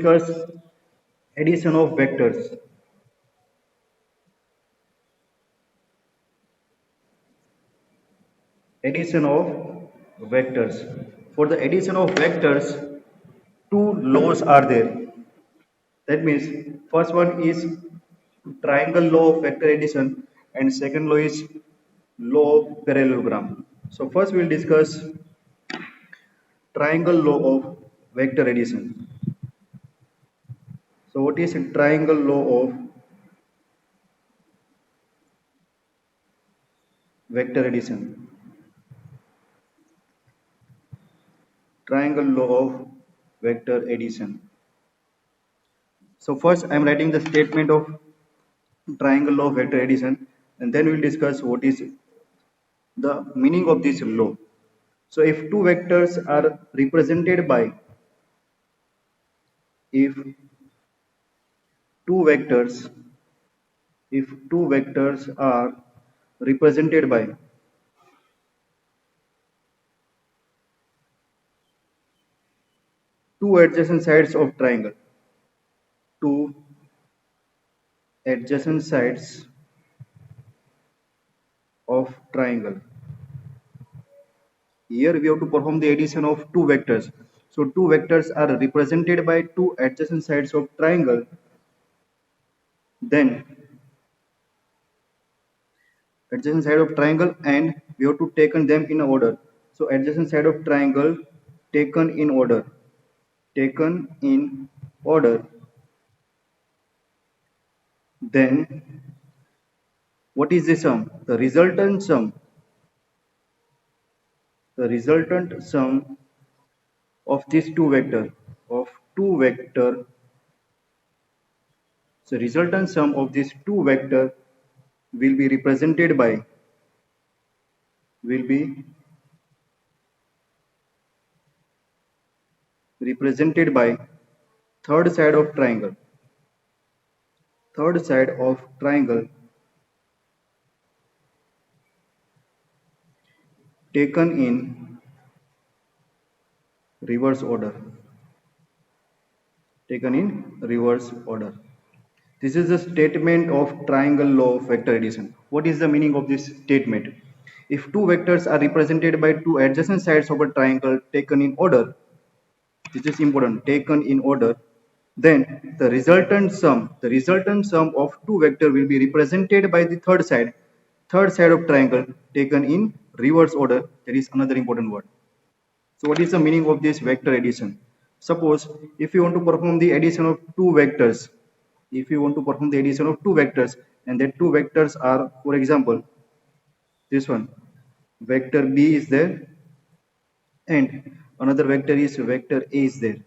discuss addition of vectors. Addition of vectors. For the addition of vectors, two laws are there. That means first one is triangle law of vector addition and second law is law of parallelogram. So first we'll discuss triangle law of vector addition. So what is a triangle law of vector addition? Triangle law of vector addition. So first I am writing the statement of triangle law of vector addition and then we'll discuss what is the meaning of this law. So if two vectors are represented by if two vectors if two vectors are represented by two adjacent sides of triangle, two adjacent sides of triangle. Here we have to perform the addition of two vectors. So two vectors are represented by two adjacent sides of triangle. Then adjacent side of triangle and we have to taken them in order. So adjacent side of triangle taken in order. Taken in order. Then what is the sum? The resultant sum. The resultant sum of these two vector so resultant sum of these two vector will be represented by third side of triangle taken in reverse order. This is the statement of triangle law of vector addition. What is the meaning of this statement? If two vectors are represented by two adjacent sides of a triangle taken in order, this is important, taken in order, then the resultant sum of two vector will be represented by the third side of triangle taken in reverse order. That is another important word. So what is the meaning of this vector addition? Suppose if you want to perform the addition of two vectors, and that two vectors are, for example, this one, vector B is there and another vector is vector A is there.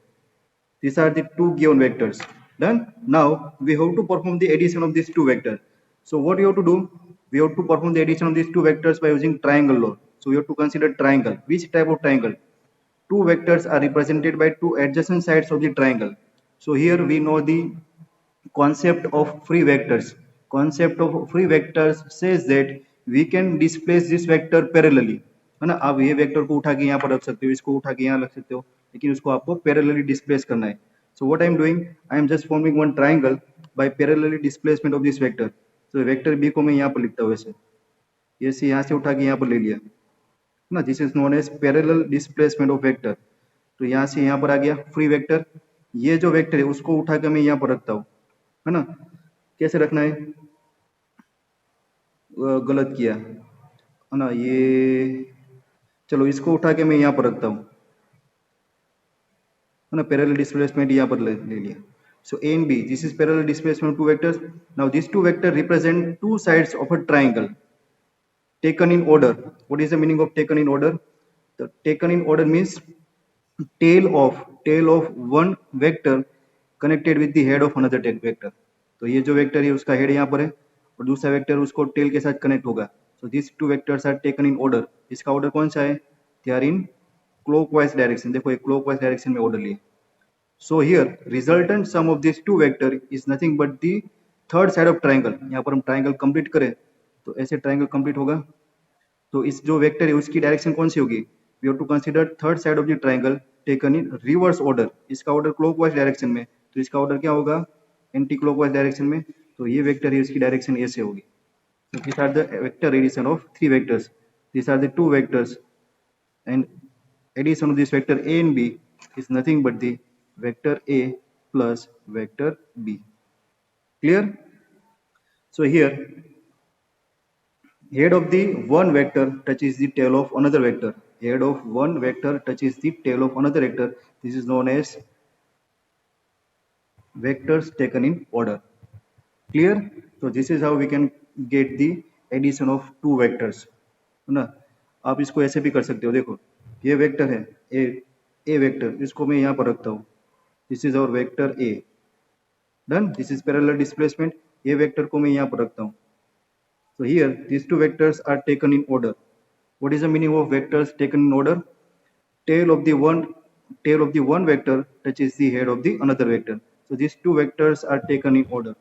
These are the two given vectors. Done. Now we have to perform the addition of these two vectors. So what we have to do? We have to perform the addition of these two vectors by using triangle law. So we have to consider triangle. Which type of triangle? Two vectors are represented by two adjacent sides of the triangle. So here we know the concept of free vectors. Concept of free vectors says that we can displace this vector parallelly. है ना, आप ये vector को उठा के यहाँ पर रख सकते हो, इसको उठा के यहाँ रख सकते हो, लेकिन उसको आपको पैरेलली डिस्प्लेस करना है. So what I am doing, I am just forming one triangle by parallelly displacement of this vector. So vector B को मैं यहाँ पर लिखता हूँ ऐसे, ये से यहाँ से उठा के यहाँ पर ले लिया ना, this is known as parallel displacement of vector. तो यहाँ से यहाँ पर आ गया फ्री वेक्टर. ये जो वेक्टर है उसको उठा के मैं यहाँ पर रखता हूँ, है ना. कैसे रखना है, गलत किया है ना, ये चलो इसको उठा के मैं यहाँ पर रखता हूँ, है ना. पैरेलल डिस्प्लेसमेंट यहाँ पर ले लिया. So A and B, this is parallel displacement of two vectors. Now these two vectors represent two sides of a triangle taken in order. What is the meaning of taken in order? The taken in order means tail of one vector connected with the head of another vector. तो ये जो vector है उसका head यहाँ पर है और दूसरा वेक्टर उसको टेल के साथ कनेक्ट होगा. So these two vectors are taken in order. इसका ऑर्डर कौन सा है? They are in clockwise direction. देखो ये clockwise direction में ऑर्डर लिए. So here resultant sum of these two vector is nothing but the third side of triangle. यहाँ पर हम ट्राइंगल कंप्लीट करें तो ऐसे ट्राइंगल कंप्लीट होगा. तो इस जो वेक्टर है उसकी डायरेक्शन कौन सी होगी? We have to consider third side of the triangle taken in reverse order. इसका ऑर्डर क्लॉकवाइज डायरेक्शन में, तो इसका ऑर्डर क्या होगा एंटी क्लॉकवाइज डायरेक्शन में, तो ये वेक्टर है इसकी डायरेक्शन ऐसे होगी। So these are the vector addition of three vectors. These are the two vectors, and addition of this vector A and B is nothing but the vector A plus vector B. Clear? So here, head of the one vector touches the tail of another vector. Head of one vector touches the tail of another vector. This is known as vectors taken in order. Clear? So this is how we can get the addition of two vectors. है ना? आप इसको ऐसे भी कर सकते हो, देखो ये वेक्टर है ए वेक्टर, इसको मैं यहाँ पर रखता हूँ, this is our vector A, done, this is parallel displacement, ये वेक्टर को मैं यहाँ पर रखता हूँ। So here these two vectors are taken in order. What is the meaning of vectors taken in order? Tail of the one vector touches the head of the another vector. So these two vectors are taken in order,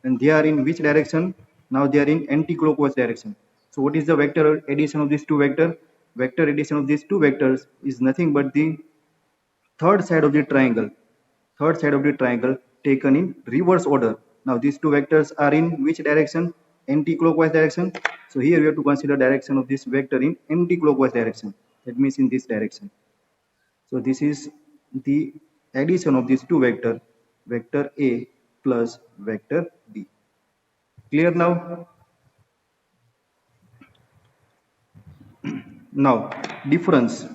and they are in which direction? Now they are in anti-clockwise direction. So what is the vector addition of these two vectors? Vector addition of these two vectors is nothing but the third side of the triangle. Third side of the triangle taken in reverse order. Now these two vectors are in which direction? Anti-clockwise direction. So here we have to consider direction of this vector in anti-clockwise direction. That means in this direction. So this is the addition of these two vector, vector A plus vector B. Clear now? Now difference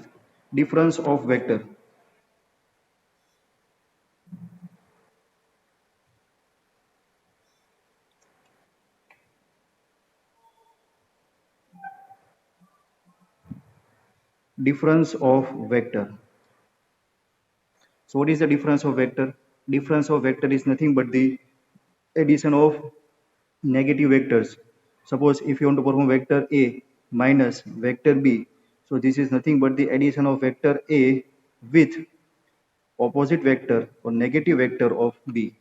of vector. Difference of vector. So what is the difference of vector? Difference of vector is nothing but the addition of negative vectors. Suppose if you want to perform vector A minus vector B, so this is nothing but the addition of vector A with opposite vector or negative vector of B.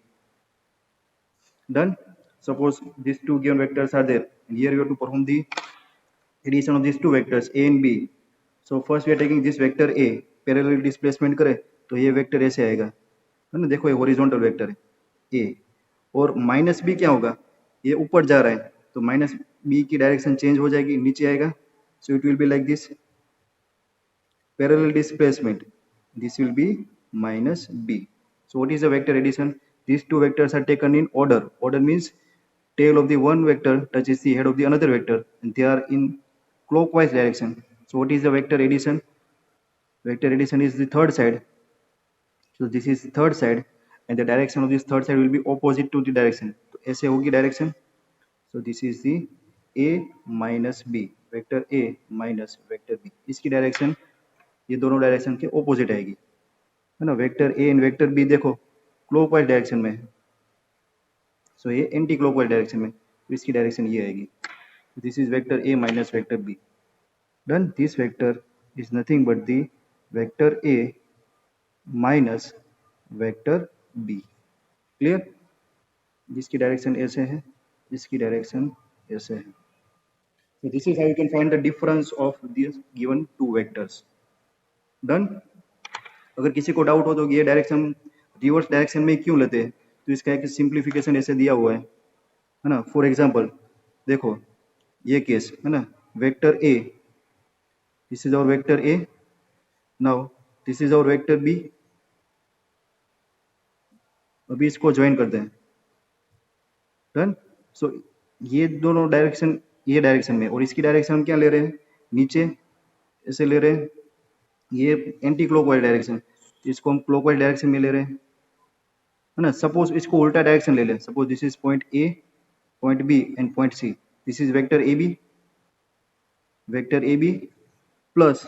Done? Suppose these two given vectors are there, and here you have to perform the addition of these two vectors A and B. So first we are taking this vector A, parallel displacement करें तो ये vector ऐसे आएगा, है ना, देखो ये horizontal vector है ए, और माइनस बी क्या होगा, ये ऊपर जा रहा है तो माइनस बी की डायरेक्शन चेंज हो जाएगी, नीचे आएगा, so it will be like this, parallel displacement, this will be minus b. So what is the vector addition? These two vectors are taken in order. Order means tail of the one vector touches the head of the another vector, and they are in clockwise direction. So what is the vector addition? Vector addition is the third side. So this is the third side, and the direction of this third side will be opposite to the direction. तो ऐसे होगी direction. So this is the a minus b, vector a minus vector b. इसकी direction ये दोनों direction के opposite आएगी, है ना। Vector A and vector B देखो क्लॉकवाइज डायरेक्शन में है, सो ये एंटी क्लॉकवाइज डायरेक्शन में, तो इसकी डायरेक्शन ये आएगी, this is vector A minus vector B. Done, this vector is nothing but the vector A minus vector B. Clear? जिसकी डायरेक्शन ऐसे है, इसकी डायरेक्शन ऐसे है। So this is how you can find the difference of these given two vectors. Done? अगर किसी को doubt हो तो ये डायरेक्शन रिवर्स डायरेक्शन में क्यों लेते हैं, तो इसका एक सिंप्लीफिकेशन ऐसे दिया हुआ है ना। फॉर एग्जांपल देखो ये केस है ना, vector A, this is our vector A, now this is our vector B. अभी इसको ज्वाइन करते हैं। डन? सो ये दोनों डायरेक्शन ये डायरेक्शन में, और इसकी डायरेक्शन हम क्या ले रहे हैं, नीचे ऐसे ले रहे हैं, ये एंटी क्लॉकवाइज डायरेक्शन, इसको हम क्लॉकवाइज डायरेक्शन में ले रहे हैं, है ना। सपोज इसको उल्टा डायरेक्शन ले लें, suppose this is point A, point B and point C, this is vector A B plus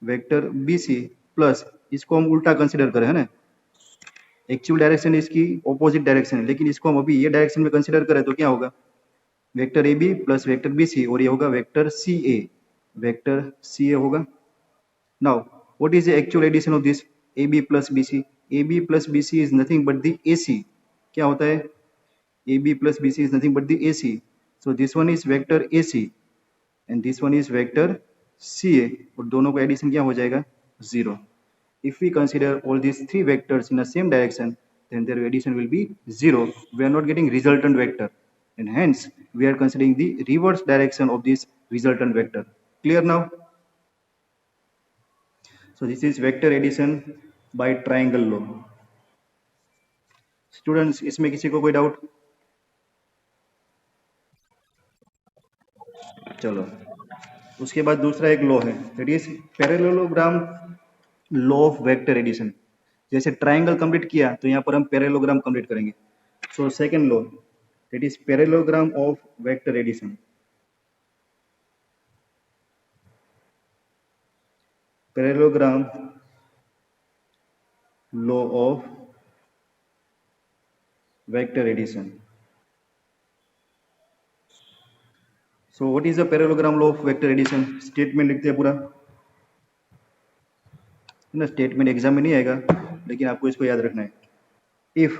vector B C plus, इसको हम उल्टा कंसिडर करें, है ना। एक्चुअल डायरेक्शन इसकी ऑपोजिट डायरेक्शन है, लेकिन इसको हम अभी ये डायरेक्शन में कंसिडर करें तो क्या होगा, vector A B plus vector B C, और ये होगा वेक्टर सी ए, वेक्टर सी ए होगा। Now, what is the actual addition of this AB plus BC? AB plus BC is nothing but the AC. क्या होता है? AB plus BC is nothing but the AC. So this one is vector AC and this one is vector CA, और दोनों का addition क्या हो जाएगा, 0. If we consider all these three vectors in the same direction, then their addition will be 0. We are not getting resultant vector, and hence we are considering the reverse direction of this resultant vector. Clear now? So this is vector addition by triangle law. Students, इसमें किसी को कोई doubt? चलो, उसके बाद दूसरा एक law है, that is parallelogram law of vector addition. जैसे ट्राइंगल कंप्लीट किया तो यहाँ पर हम पैरेललोग्राम कंप्लीट करेंगे. So second law, that is parallelogram of vector addition. Parallelogram law of vector addition. So what is the parallelogram law of vector addition? Statement लिखते हैं पूरा ना, स्टेटमेंट एग्जाम में नहीं आएगा, लेकिन आपको इसको याद रखना है. If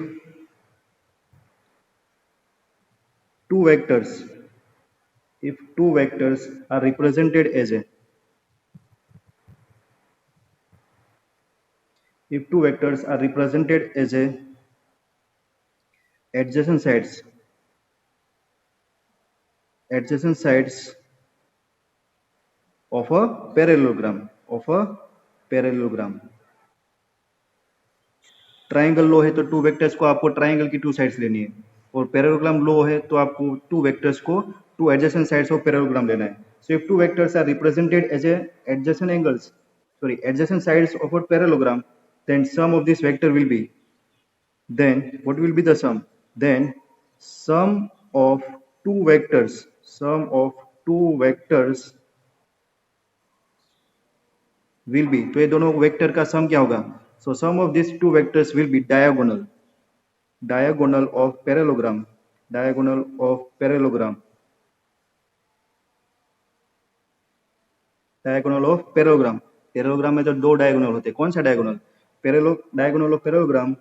two vectors if two vectors are represented as a if two vectors are represented as a adjacent sides of a parallelogram. Triangle लो है तो टू वेक्टर्स को आपको ट्राइंगल की टू साइड्स लेनी है, और पैरेललोग्राम लो है तो आपको टू वेक्टर्स को two adjacent sides of parallelogram लेना है. So if two vectors are represented as a adjacent sides of a parallelogram, then sum of this vector will be, then what will be the sum? Then sum of two vectors will be, तो ये दोनों vector का सम क्या होगा? So sum of these two vectors will be diagonal of parallelogram. Parallelogram में जो दो diagonal होते हैं, कौन सा diagonal? Diagonal of parallelogram.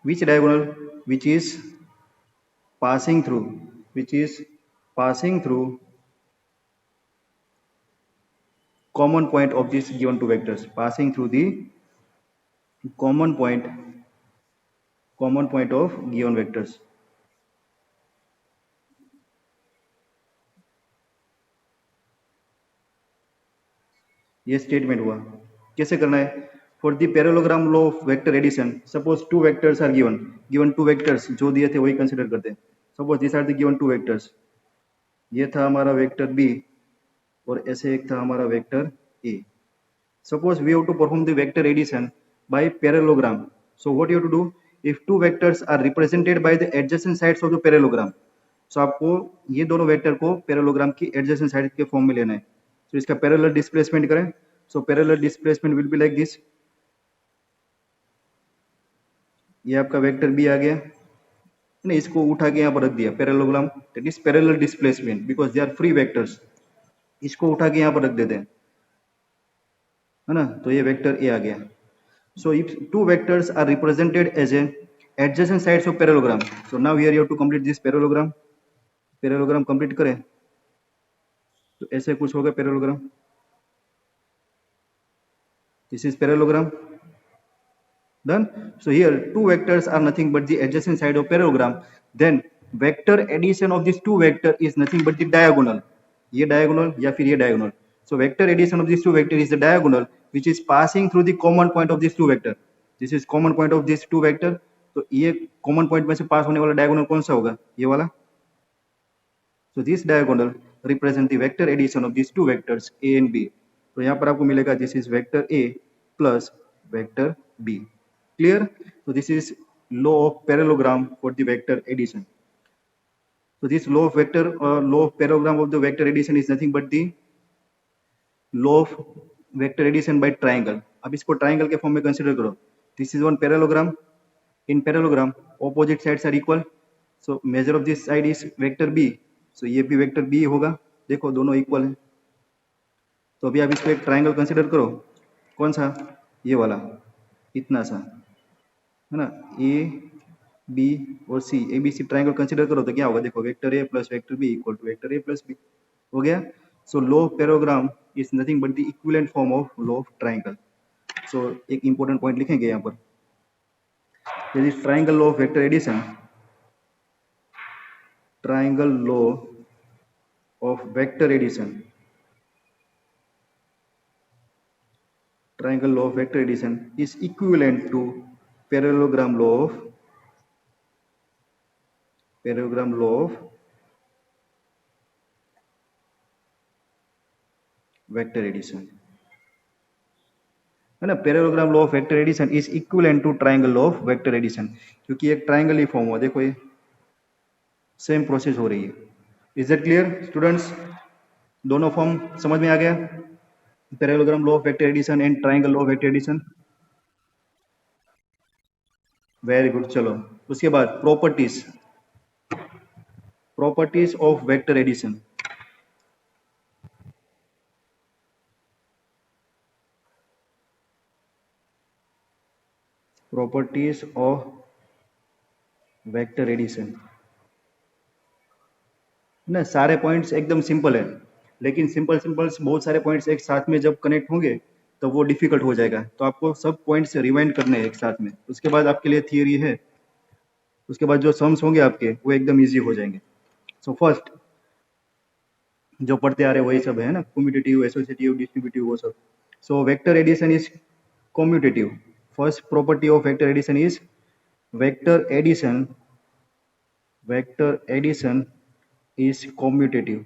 Which diagonal? Which is passing through common point of these given two vectors, passing through the common point of given vectors. ये statement हुआ. कैसे करना है? For the parallelogram law of vector addition, suppose two vectors are given two vectors जो दिए थे वही consider करते हैं. Suppose this are the given two vectors. ये था हमारा वेक्टर बी और ऐसे एक था हमारा vector A. Suppose we have to perform the vector addition by parallelogram. So what you have to do? If two vectors are represented by the adjacent sides of the parallelogram, so आपको ये दोनों vector को parallelogram की adjacent side के form में लेना है. तो इसका पैरेलल डिस्प्लेसमेंट करें. So parallel displacement will be like this. ये आपका वेक्टर बी आ गया ना, इसको उठा के यहाँ पर रख दिया parallelogram, that is parallel displacement because they are free vectors. इसको उठा के यहाँ पर रख देते हैं, है ना, तो ये वेक्टर ए आ गया. So if two vectors are represented as a adjacent sides of parallelogram, so now here you have to complete this parallelogram complete करें तो ऐसे कुछ होगा parallelogram. This is parallelogram done. So here two vectors are nothing but the adjacent side of parallelogram. Then vector addition of these two vector is nothing but the diagonal. ये diagonal या फिर ये diagonal. So vector addition of these two vector is the diagonal which is passing through the common point of these two vector. This is common point of these two vector. तो ये common point में से पास होने वाला diagonal कौन सा होगा? ये वाला. So this diagonal represent the vector addition of these two vectors a and b. तो यहाँ पर आपको मिलेगा this is vector a plus vector b. Clear? So this is law of parallelogram for the vector addition. So this law of parallelogram of the vector addition is nothing but the law of vector addition by triangle. अब इसको triangle के form में consider करो. This is one parallelogram. In parallelogram, opposite sides are equal. So measure of this side is vector b. So ये भी vector b होगा. देखो दोनों इक्वल है. तो अभी आप इसको एक ट्राइंगल कंसीडर करो. कौन सा? ये वाला, इतना सा, है ना, ए बी और C, A B C triangle consider करो तो क्या होगा? देखो vector A plus vector B equal to vector A plus B हो गया. So law of parallelogram is nothing but the equivalent form of law of triangle. So एक important point लिखेंगे यहाँ पर. There is triangle law of vector addition. Triangle law of vector addition. Triangle law of vector addition is equivalent to parallelogram law of vector addition. है ना, parallelogram law of vector addition is equivalent to triangle law of vector addition, क्योंकि एक triangle ही form हुआ. देखो ये same process हो रही है. Is that clear students? दोनों फॉर्म समझ में आ गया? Parallelogram law of vector addition and triangle law of vector addition. Very good. चलो उसके बाद properties of vector addition. Properties of vector addition ना, सारे पॉइंट्स एकदम सिंपल है, लेकिन सिंपल बहुत सारे पॉइंट्स एक साथ में जब कनेक्ट होंगे तो वो डिफिकल्ट हो जाएगा. तो आपको सब पॉइंट्स रिवाइंड करने हैं एक साथ में. उसके बाद आपके लिए थियरी है. उसके बाद जो सम्स होंगे आपके वो एकदम इजी हो जाएंगे. सो फर्स्ट जो पढ़ते आ रहे वही सब है ना, कम्यूटेटिव, एसोसिएटिव, डिस्ट्रीब्यूटिव, वो सब. So vector addition is commutative. First property of vector addition is vector addition is commutative.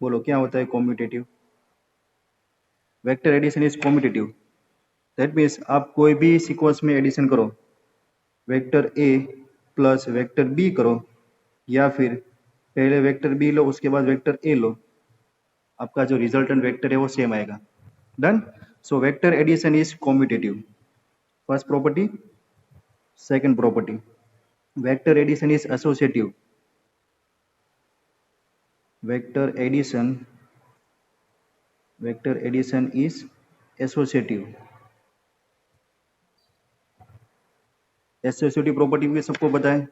बोलो क्या होता है commutative? Vector addition is commutative. That means आप कोई भी सीक्वेंस में एडिशन करो, vector A plus vector B करो, या फिर पहले वेक्टर बी लो उसके बाद वेक्टर ए लो, आपका जो रिजल्टेंट वेक्टर है वो सेम आएगा. Done. So vector addition is commutative. First property. Second property, vector addition is associative. Vector addition is associative. Associative property भी सबको पता है.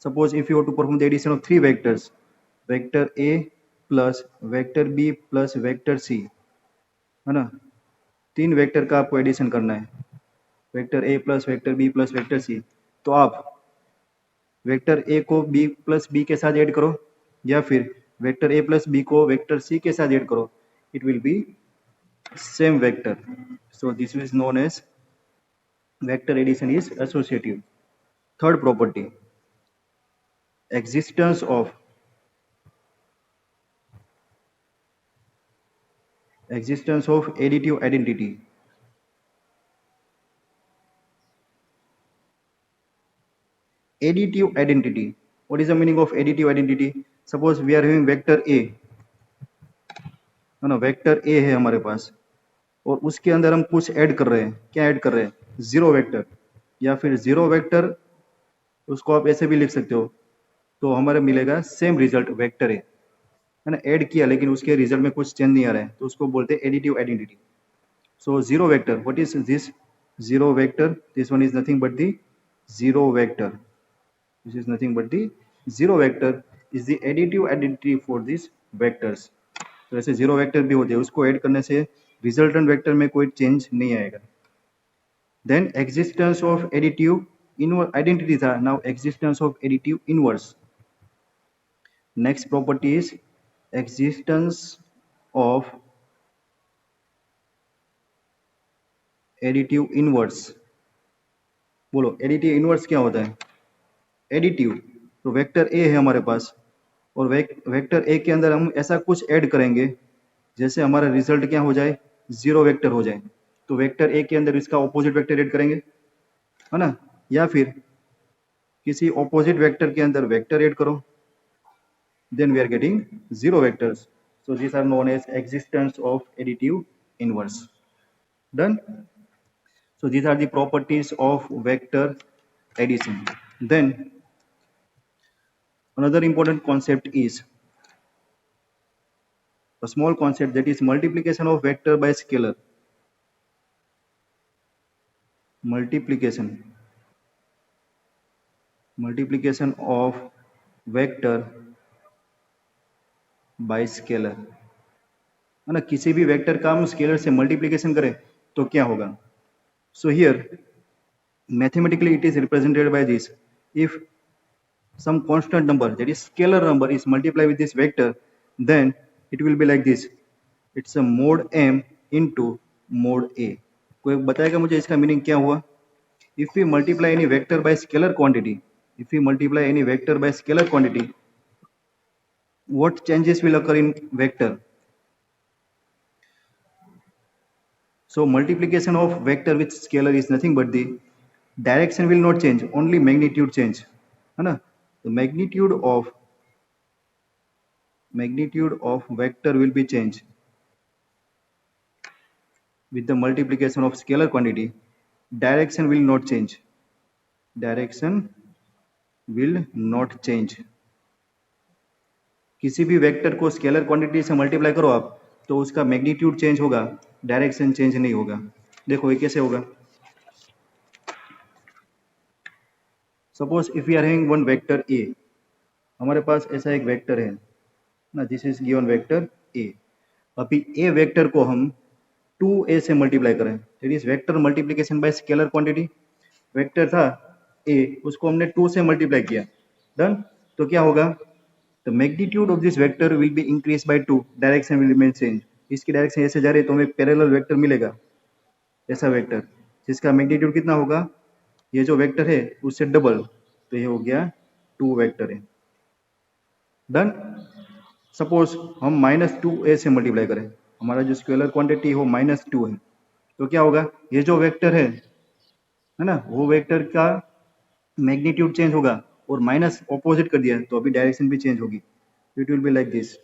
Suppose if you want to perform the addition of three vectors, vector A plus vector B plus vector C, है ना, तीन vector का आपको addition करना है, vector A plus vector B plus vector C. तो आप वेक्टर A को B प्लस B के साथ ऐड करो, या फिर वेक्टर A प्लस B को वेक्टर C के साथ ऐड करो, it will be same vector. So this is known as vector addition is associative. Third property, existence of additive identity. Additive identity. What is the meaning of additive identity? Suppose we are having vector A, है ना, vector A है हमारे पास, और उसके अंदर हम कुछ add कर रहे हैं. क्या ऐड कर रहे हैं? जीरो वेक्टर, या फिर जीरो वेक्टर, उसको आप ऐसे भी लिख सकते हो. तो हमारे मिलेगा सेम रिजल्ट वेक्टर ए, है ना, ऐड किया लेकिन उसके रिजल्ट में कुछ चेंज नहीं आ रहा है, तो उसको बोलते हैं additive identity. So zero vector, what is this zero vector? This one is nothing but the zero vector. This is nothing but the zero vector is the additive identity for this vectors. तो ऐसे zero vector भी होते हैं, उसको add करने से resultant vector में कोई चेंज नहीं आएगा. Then existence of additive identity था, now existence of additive inverse. Next property is existence of additive inverse. बोलो additive inverse क्या होता है? Additive, तो वेक्टर A है हमारे पास, और वेक्टर A के अंदर हम ऐसा कुछ ऐड करेंगे जैसे हमारा रिजल्ट क्या हो जाए? जीरो वेक्टर हो जाए. तो वेक्टर A के अंदर इसका ऑपोजिट वेक्टर ऐड करेंगे, है ना, या फिर किसी ऑपोजिट वेक्टर के अंदर वेक्टर ऐड करो, then we are getting zero vectors. So these are known as existence of additive inverse. Done. So these are the properties of vector addition. Then another important concept is a small concept, that is multiplication of vector by scalar. Multiplication of vector by scalar. है ना, किसी भी vector का हम scalar से multiplication करें तो क्या होगा. So here mathematically it is represented by this. If some constant number, that is scalar number, is multiplied with this vector, then it will be like this. It's a mod m into mod a. कोई बताएगा मुझे इसका meaning क्या हुआ. If we multiply any vector by scalar quantity, if we multiply any vector by scalar quantity, what changes will occur in vector? So multiplication of vector with scalar is nothing but the direction will not change, only magnitude change, है ना. The magnitude of vector will be changed with the multiplication of scalar quantity. Direction will not change. Direction will not change. किसी भी vector को scalar quantity से multiply करो आप तो उसका मैग्नीट्यूड चेंज होगा, डायरेक्शन चेंज नहीं होगा. देखो ये कैसे होगा. Suppose if we are having one vector A, हमारे पास ऐसा एक वेक्टर है ना, this is given vector A. अभी ए वेक्टर को हम 2a से मल्टीप्लाई करें, that is vector multiplication by scalar quantity. Vector था a, उसको हमने 2 से मल्टीप्लाई किया, डन. तो क्या होगा, the magnitude of this vector will be increase by 2, direction will remain same. इसकी डायरेक्शन ऐसे जा रही है तो हमें पैरेलल वेक्टर मिलेगा, ऐसा वेक्टर जिसका मैग्नीट्यूड कितना होगा, ये जो वेक्टर है उससे डबल, तो ये हो गया 2 वेक्टर है, डन. सपोज हम -2a से मल्टीप्लाई करें, हमारा जो स्केलर क्वांटिटी हो -2 है, तो क्या होगा, ये जो वेक्टर है ना, वो वेक्टर का मैग्नीट्यूड चेंज होगा और माइनस ऑपोजिट कर दिया तो अभी डायरेक्शन भी चेंज होगी. It will be like this,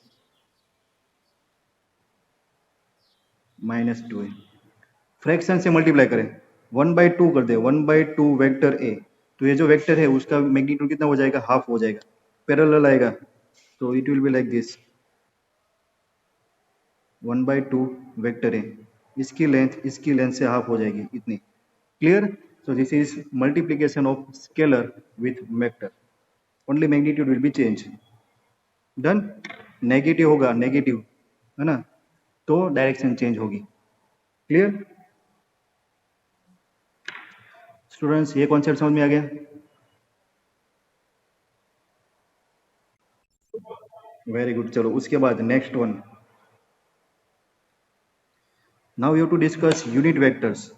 -2 है. फ्रैक्शन से मल्टीप्लाई करें, 1/2 कर दे, 1/2 वेक्टर ए, तो ये जो वेक्टर है उसका मैग्नीट्यूड कितना हो जाएगा, हाफ हो जाएगा, पैरेलल आएगा, तो it will be like this, 1/2 vector A, इसकी लेंथ से हाफ हो जाएगी इतनी. Clear. So this is multiplication of scalar with vector. Only magnitude will be changed. Done. Negative होगा, नेगेटिव है ना, तो डायरेक्शन चेंज होगी. क्लियर स्टूडेंट्स, ये कॉन्सेप्ट समझ में आ गया. Very good. चलो उसके बाद next one. Now you to discuss unit vectors,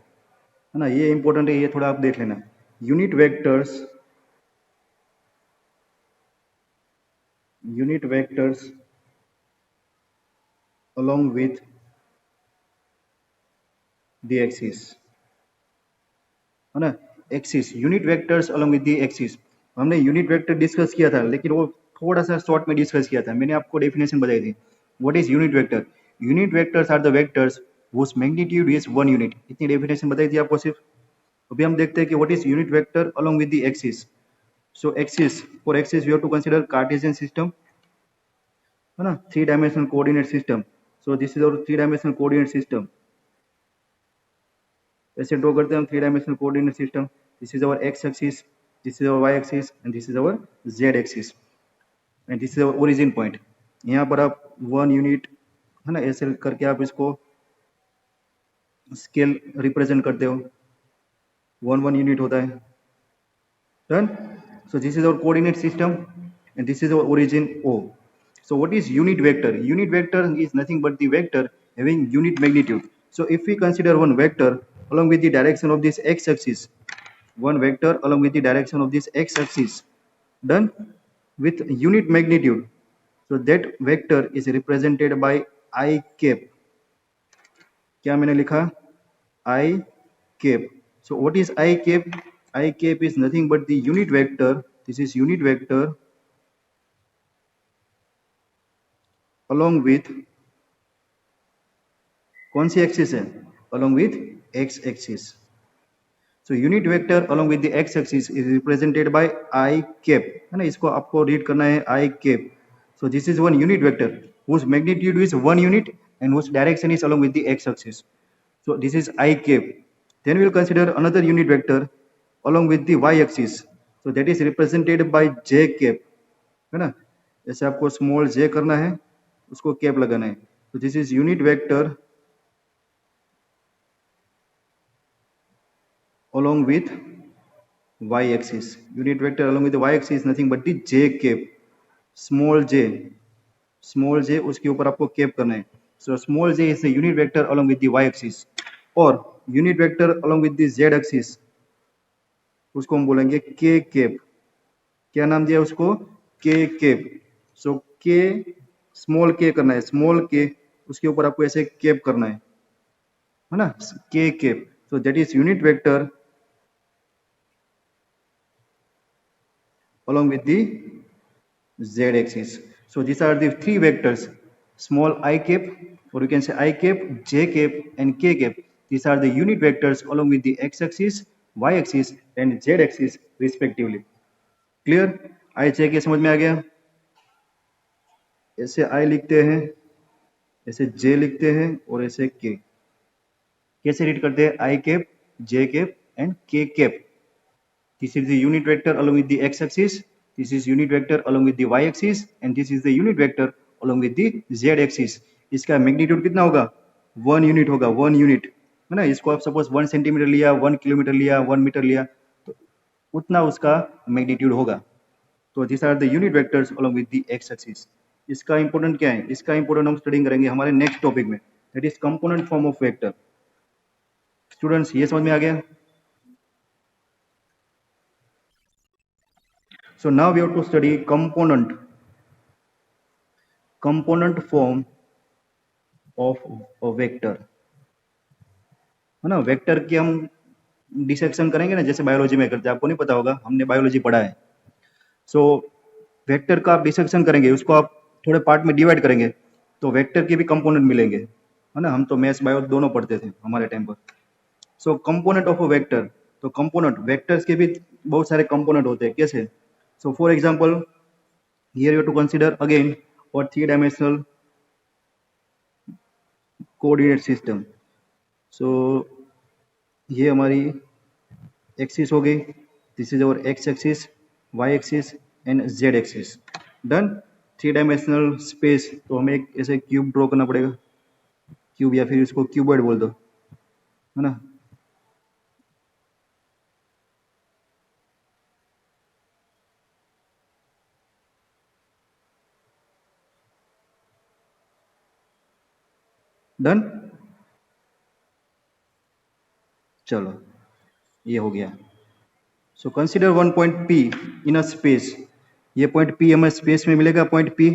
है ना, ये इंपॉर्टेंट है, ये थोड़ा आप देख लेना. Unit vectors along with the axis, है ना, axis. Unit vectors along with the axis. हमने यूनिट वेक्टर डिस्कस किया था लेकिन वो थोड़ा सा शॉर्ट में डिस्कस किया था, मैंने आपको डेफिनेशन बताई थी. What is unit vector? Unit vectors are the vectors whose magnitude is 1 unit. इतनी डेफिनेशन बताई थी आपको सिर्फ. अभी हम देखते हैं कि what is unit vector along with the axis. So axis, for axis we have to consider Cartesian system, है ना, 3-dimensional coordinate system. So this is our 3-dimensional coordinate system. ऐसे ड्रॉ करते हैं हम 3-dimensional coordinate system. This is our x axis, this is our y axis and this is our z axis and this is our origin point. यहाँ पर आप 1 unit, है ना, ऐसे करके आप इसको स्केल रिप्रेजेंट करते हो, 1 यूनिट होता है. Done. So this is our coordinate system and this is our origin O. So what is unit vector? Unit vector is nothing but the vector having unit magnitude. So if we consider one vector along with the direction of this x-axis, one vector along with the direction of this x-axis, done, with unit magnitude, so that vector is represented by I cap. क्या मैंने लिखा? I cap. So what is I cap? I cap is nothing but the unit vector. This is unit vector along with कौन सी axis है? along with x axis. So unit vector along with the x axis is represented by I cap, है ना, इसको आपको read करना है I cap. So this is one unit vector whose magnitude is 1 unit and whose direction is along with the x axis. So this is I cap. Then we will consider another unit vector along with the y axis. So that is represented by j cap, है ना, जैसे आपको small j करना है उसको cap लगाना है. So this is unit vector along with y-axis. Unit vector along with the y-axis is nothing but the j cap. Small j उसके ऊपर आपको कैप करना है. So small j is the unit vector along with the y-axis. और unit vector along with the z-axis उसको हम बोलेंगे k cap. क्या नाम दिया उसको? k cap. So k small k करना है. स्मॉल k उसके ऊपर आपको ऐसे कैप करना है ना? k cap. So that is unit vector along with the z-axis. So these are the three vectors: small I cap, or you can say I cap, j cap, and k cap. These are the unit vectors along with the x-axis, y-axis, and z-axis respectively. Clear? I j k समझ में आ गया? ऐसे I लिखते हैं, ऐसे j लिखते हैं, और ऐसे k. कैसे रीड करते हैं? I cap, j cap, and k cap. This is the unit vector along with the x-axis. This is unit vector along with the y-axis, and this is the unit vector along with the z-axis. इसका magnitude कितना होगा? 1 unit होगा. 1 unit है ना. इसको आप suppose 1 centimetre लिया, 1 kilometre लिया, 1 मीटर लिया, तो उतना उसका मैग्नीट्यूड होगा. तो this are the unit vectors along with the x-axis. इसका इंपोर्टेंट क्या है? इसका इंपोर्टेंट हम स्टडिंग करेंगे हमारे नेक्स्ट टॉपिक में. That is component form of vector. Students, ये समझ में आ गया? So now we have to study component form of a vector. है ना. वेक्टर की हम डिसेक्शन करेंगे ना, जैसे बायोलॉजी में करते हैं. आपको नहीं पता होगा, हमने बायोलॉजी पढ़ा है. सो वेक्टर का आप डिसेक्शन करेंगे, उसको आप थोड़े पार्ट में डिवाइड करेंगे, तो वेक्टर के भी कंपोनेंट मिलेंगे. है ना. हम तो मैथ्स बायो दोनों पढ़ते थे हमारे टाइम पर. सो कंपोनेंट ऑफ अ वेक्टर. तो कंपोनेंट, वेक्टर्स के भी बहुत सारे कंपोनेंट होते हैं. कैसे? So for example, here you have to consider again our three-dimensional coordinate system. So ये हमारी एक्सिस हो गई. This is our X axis, Y axis and Z axis. Done. Three dimensional space, तो हमें एक ऐसे क्यूब ड्रॉ करना पड़ेगा. क्यूब, या फिर इसको क्यूबॉइड बोल दो, है ना. डन. चलो, ये हो गया. So consider one point P in a space. ये पॉइंट P हमें स्पेस में मिलेगा, point P,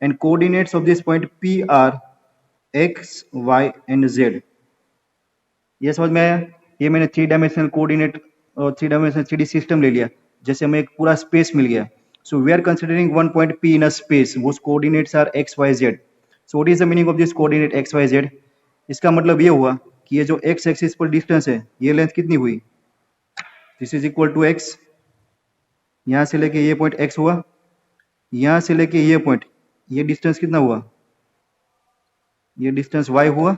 and coordinates of this point P are x, y and z. ये समझ में आया? ये मैंने थ्री डायमेंशनल कोऑर्डिनेट और थ्री डायमेंशनल 3D सिस्टम ले लिया, जैसे हमें एक पूरा स्पेस मिल गया. So we are considering one point P in a space, whose coordinates are x, y, z. So what is the meaning of this coordinate x, y, z? इसका मतलब ये हुआ कि ये जो x एक्सिस पर डिस्टेंस है, ये लेंथ कितनी हुई? This is equal to x. यहाँ से लेके ये पॉइंट x हुआ, यहाँ से लेके ये पॉइंट, ये डिस्टेंस कितना हुआ? ये डिस्टेंस y हुआ.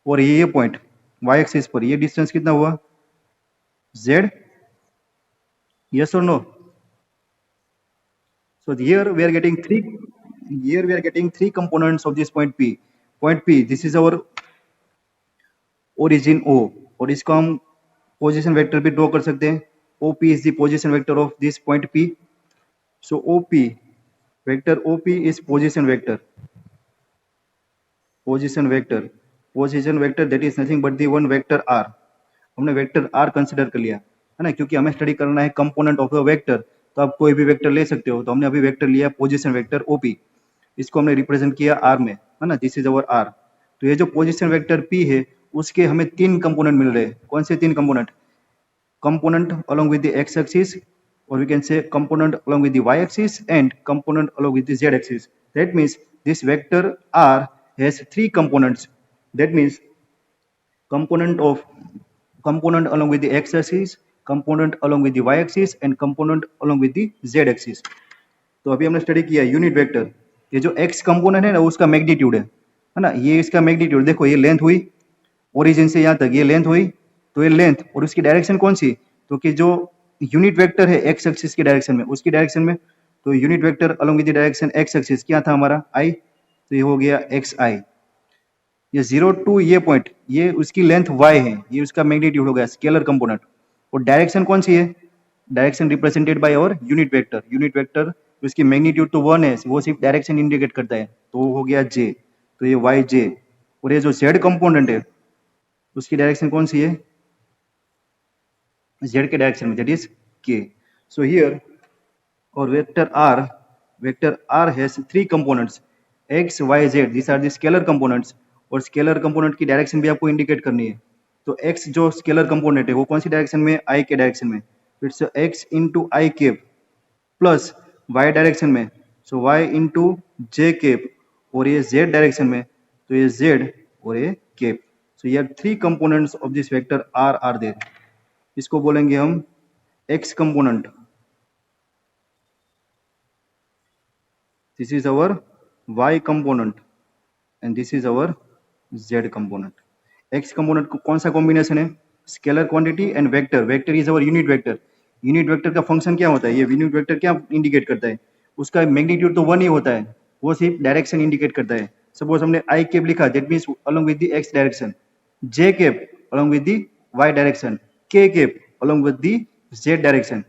और ये पॉइंट y एक्सिस पर ये डिस्टेंस कितना हुआ? z. Yes or no? So here we are getting three components of this point P. Point P, this is our origin O, और इसको हम पोजीशन वेक्टर भी ड्रॉ कर सकते हैं. OP is the position vector of this point P. So OP, vector OP is position vector. Position vector that is nothing but the one vector R. हमने vector R consider कर लिया, है ना, क्योंकि हमें स्टडी करना है कंपोनेंट ऑफ अ वेक्टर. तो आप कोई भी वेक्टर ले सकते हो. तो हमने अभी वेक्टर लिया पोजीशन वेक्टर OP. इसको हमने रिप्रेजेंट किया R में, है ना. This is our R. तो ये जो पोजीशन वेक्टर P है, उसके हमें तीन कंपोनेंट मिल रहे हैं. कौन से तीन component? Component along with the x axis, or we can say component along with the y axis, and component along with the z axis. That means this vector R has three components. That means component along with the x axis, component along with the y axis, and component along with the z axis. तो अभी हमने study किया unit vector. ये जो x component है ना, उसका magnitude है ना. ये इसका मैग्नीट्यूड देखो, ये लेंथ हुई ओरिजिन से यहाँ तक, ये लेंथ हुई. तो ये लेंथ और उसकी डायरेक्शन कौन सी? तो कि जो यूनिट वेक्टर है x एक्सिस की डायरेक्शन में, उसकी डायरेक्शन में. तो unit vector along with the direction x axis क्या था हमारा? I. तो ये हो गया एक्स आई। ये 0 टू ये पॉइंट, ये उसकी लेंथ y है, ये उसका मैग्नीट्यूड हो गया स्केलर कंपोनेंट। और डायरेक्शन कौन सी है? डायरेक्शन रिप्रेजेंटेड बाय और यूनिट वेक्टर। यूनिट वेक्टर उसकी मैग्नीट्यूड तो 1 है, वो सिर्फ डायरेक्शन इंडिकेट करता है, तो वो हो गया j। तो ये वाई जे। और ये जो z कंपोनेंट है उसकी डायरेक्शन कौन सी है? z के डायरेक्शन में, that is k। So here और vector r has three components x y z, these are the scalar components। और स्केलर कंपोनेंट की डायरेक्शन भी आपको इंडिकेट करनी है। तो x जो स्केलर कंपोनेंट है वो कौन सी डायरेक्शन में? i के डायरेक्शन में। It's x into I cap plus y direction में, so y into J cap. और ये z डायरेक्शन में, तो ये z और ये केप। सो ये three components of this vector are there. इसको बोलेंगे हम x component, this is our y component and this is our z component। x component को कौन सा कॉम्बिनेशन है? Scalar quantity and vector. Vector is our unit vector. Unit vector का function क्या होता है? ये यूनिट वेक्टर क्या इंडिकेट करता है? उसका मैग्नीट्यूड तो 1 ही होता है, वो सिर्फ डायरेक्शन इंडिकेट करता है। सपोज हमने आई केप लिखा, that means along with the x direction, j cap along with the y direction, k cap along with the z direction.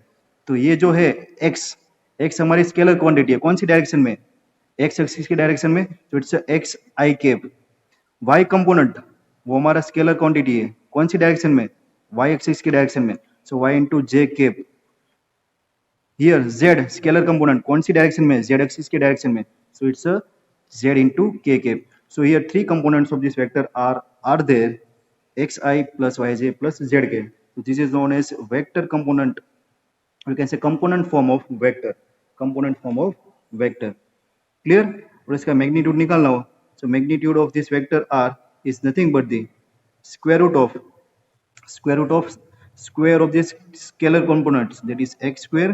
तो ये जो है एक्स, एक्स हमारी स्केलर क्वांटिटी है, कौन सी डायरेक्शन में? एक्स एक्सिस की डायरेक्शन में, तो it's x i cap. Y component वो हमारा स्केलर क्वांटिटी है, कौन सी डायरेक्शन में? वाई एक्सिस की डायरेक्शन में, so Y into J cap. Here Z scalar component कौन सी डायरेक्शन में? जेड एक्सिस की डायरेक्शन में, so it's Z into K cap. So here three components of this vector are there, X I plus Y J plus Z K. So this is known as vector component, we can say component form of vector, component form of vector। Clear? और इसका magnitude निकालना हो, so magnitude of this vector R is nothing but the square root of square of this scalar components, that is X square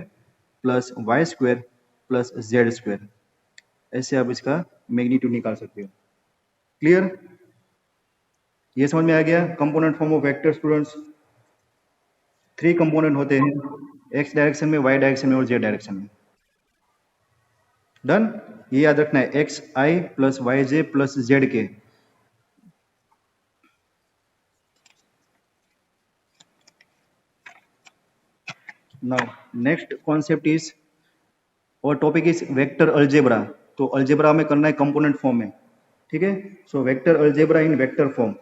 plus Y square plus Z square. ऐसे आप इसका magnitude निकाल सकते हो। क्लियर? ये समझ में आ गया component form of vector students. Three component होते हैं, एक्स डायरेक्शन में, वाई डायरेक्शन में और जेड डायरेक्शन में। डन? ये याद रखना है, X I plus Y J plus Z K. Now next concept is और टॉपिक इज वेक्टर अलजेब्रा। तो अलजेब्रा में करना है कंपोनेंट फॉर्म में, ठीक है? So vector algebra in vector form,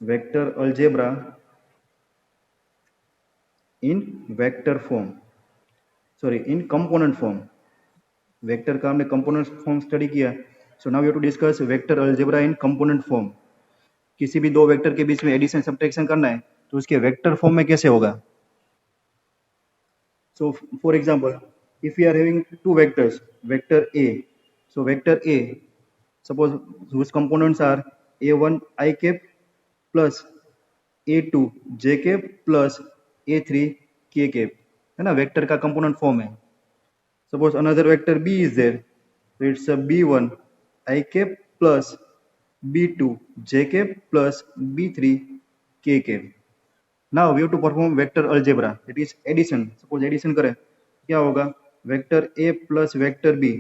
vector algebra in vector form, sorry in component form. Vector का हमने कंपोनेंट फॉर्म स्टडी किया, so now we have to discuss vector algebra in component form. किसी भी दो vector के बीच में addition subtraction करना है तो उसके वेक्टर फॉर्म में कैसे होगा? So for example, if we are having two vectors, vector A, so vector A, suppose whose components are a1 I cap plus a2 j cap plus a3 k cap, है ना? Vector का component form है। Suppose another vector B is there, so it's a b1 I cap plus b2 j cap plus b3 k cap। Now we have to perform vector algebra, it is addition। suppose addition करें, क्या होगा? Vector a plus vector b,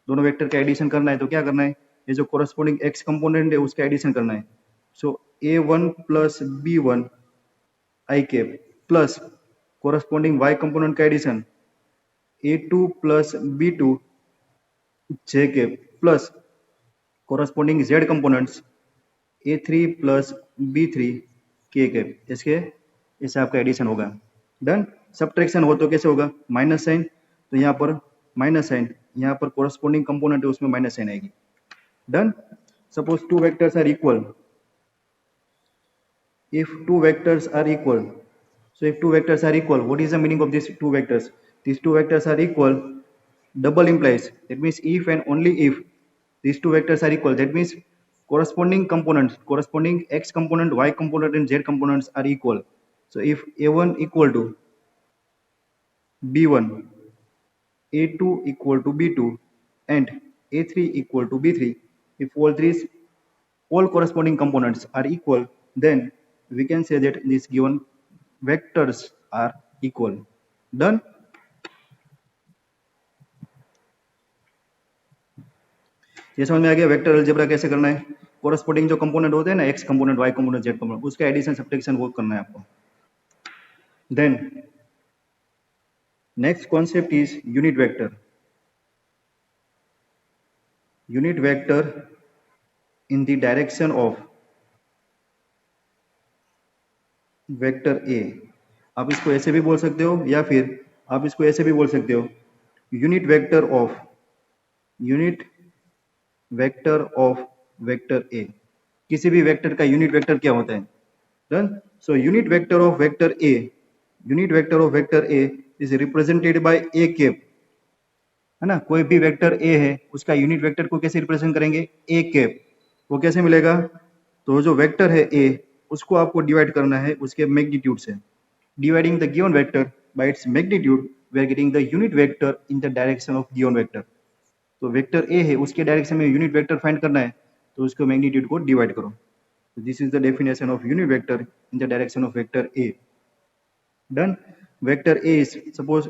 दोनों vector का addition करना है, तो क्या करना है? ये जो कोरस्पोंडिंग x कंपोनेंट है उसका एडिशन करना है। So a1 plus b1 i cap plus corresponding y component का addition a2 plus b2 j cap plus corresponding z components a3 plus b3 k cap. इससे आपका एडिशन होगा। डन? सब्ट्रैक्शन हो तो कैसे होगा? माइनस साइन, तो यहाँ पर माइनस साइन, यहाँ पर कोरस्पोंडिंग कंपोनेंट है उसमें माइनस साइन आएगी। Done? Suppose two vectors are equal, if two vectors are equal, so if two vectors are equal, what is the meaning of these two vectors? These two vectors are equal, double implies, that means if and only if these two vectors are equal, that means corresponding components, corresponding x component, y component and z components are equal। so if a1 equal to b1, a2 equal to b2 and a3 equal to b3, if all corresponding components are equal, then we can say that these given vectors are equal। Done? ये समझ में आ गया vector algebra कैसे करना है। Corresponding जो component होते हैं ना, X component, Y component, Z component, उसका एडिशन सब्ट्रैक्शन वो करना है आपको। Then next concept is unit vector. Unit vector in the direction of vector A. आप इसको ऐसे भी बोल सकते हो या फिर आप इसको ऐसे भी बोल सकते हो, unit vector of vector A. किसी भी वेक्टर का यूनिट वेक्टर क्या होता है? Done. So unit vector of vector A is represented by A cap, है ना। कोई भी वेक्टर ए है उसका यूनिट वेक्टर को कैसे रिप्रेजेंट करेंगे? A cap. वो कैसे मिलेगा? तो जो वेक्टर है ए, उसको आपको डिवाइड करना है उसके मैग्नीट्यूड से। Dividing the given vector by its magnitude we are getting the unit vector in the direction of given vector. तो वेक्टर ए है उसके डायरेक्शन में यूनिट वेक्टर फाइंड करना है, तो उसको मैग्नीट्यूड को डिवाइड करो। This is the definition of unit vector in the direction of vector A. Done. Vector A is suppose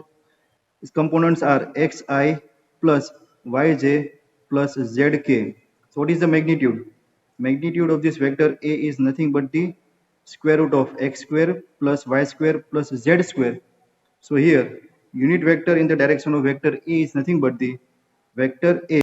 its components are xi plus yj plus zk. So what is the magnitude? Magnitude of this vector A is nothing but the square root of x square plus y square plus z square. So here unit vector in the direction of vector A is nothing but the vector A